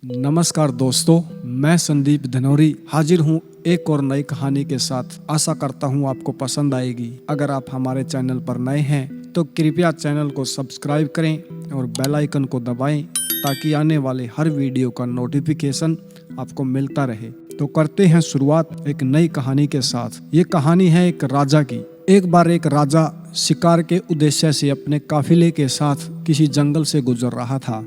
नमस्कार दोस्तों, मैं संदीप धनौरी हाजिर हूँ एक और नई कहानी के साथ। आशा करता हूँ आपको पसंद आएगी। अगर आप हमारे चैनल पर नए हैं तो कृपया चैनल को सब्सक्राइब करें और बेल आइकन को दबाएं ताकि आने वाले हर वीडियो का नोटिफिकेशन आपको मिलता रहे। तो करते हैं शुरुआत एक नई कहानी के साथ। ये कहानी है एक राजा की। एक बार एक राजा शिकार के उद्देश्य से अपने काफिले के साथ किसी जंगल से गुजर रहा था।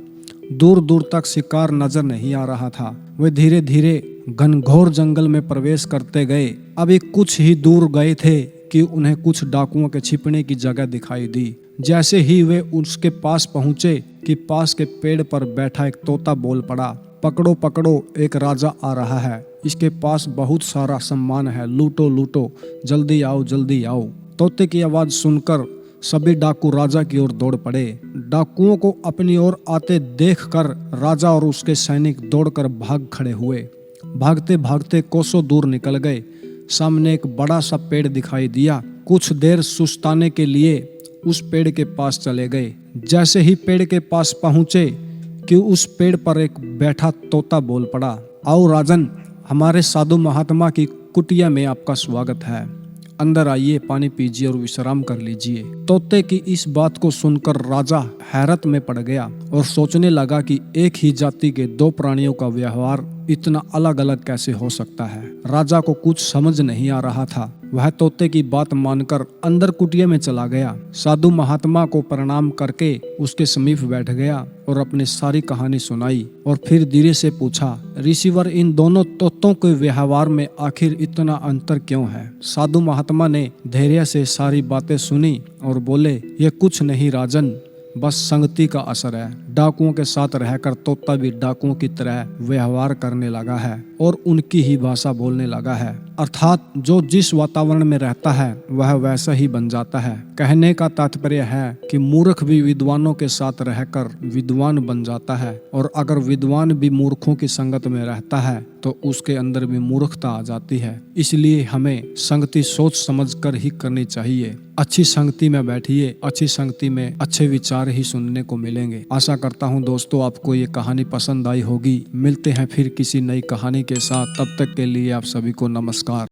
दूर दूर तक शिकार नजर नहीं आ रहा था। वे धीरे धीरे घनघोर जंगल में प्रवेश करते गए। अभी कुछ ही दूर गए थे कि उन्हें कुछ डाकुओं के छिपने की जगह दिखाई दी। जैसे ही वे उसके पास पहुंचे कि पास के पेड़ पर बैठा एक तोता बोल पड़ा, पकड़ो पकड़ो, एक राजा आ रहा है। इसके पास बहुत सारा सम्मान है, लूटो लूटो, जल्दी आओ जल्दी आओ। तोते की आवाज सुनकर सभी डाकू राजा की ओर दौड़ पड़े। डाकुओं को अपनी ओर आते देखकर राजा और उसके सैनिक दौड़कर भाग खड़े हुए। भागते भागते कोसों दूर निकल गए। सामने एक बड़ा सा पेड़ दिखाई दिया। कुछ देर सुस्ताने के लिए उस पेड़ के पास चले गए। जैसे ही पेड़ के पास पहुंचे कि उस पेड़ पर एक बैठा तोता बोल पड़ा, आओ राजन, हमारे साधु महात्मा की कुटिया में आपका स्वागत है। अंदर आइए, पानी पीजिए और विश्राम कर लीजिए। तोते की इस बात को सुनकर राजा हैरत में पड़ गया और सोचने लगा कि एक ही जाति के दो प्राणियों का व्यवहार इतना अलग अलग कैसे हो सकता है। राजा को कुछ समझ नहीं आ रहा था। वह तोते की बात मानकर अंदर कुटिया में चला गया। साधु महात्मा को प्रणाम करके उसके समीप बैठ गया और अपनी सारी कहानी सुनाई और फिर धीरे से पूछा, ऋषिवर, इन दोनों तोतों के व्यवहार में आखिर इतना अंतर क्यों है? साधु महात्मा ने धैर्य से सारी बातें सुनी और बोले, ये कुछ नहीं राजन, बस संगति का असर है। डाकुओं के साथ रहकर तोता भी डाकुओं की तरह व्यवहार करने लगा है और उनकी ही भाषा बोलने लगा है। अर्थात जो जिस वातावरण में रहता है वह वैसा ही बन जाता है। कहने का तात्पर्य है कि मूर्ख भी विद्वानों के साथ रहकर विद्वान बन जाता है और अगर विद्वान भी मूर्खों की संगत में रहता है तो उसके अंदर भी मूर्खता आ जाती है। इसलिए हमें संगति सोच समझ कर ही करनी चाहिए। अच्छी संगति में बैठिए, अच्छी संगति में अच्छे विचार ही सुनने को मिलेंगे। आशा करता हूँ दोस्तों आपको ये कहानी पसंद आई होगी। मिलते हैं फिर किसी नई कहानी के साथ। तब तक के लिए आप सभी को नमस्कार।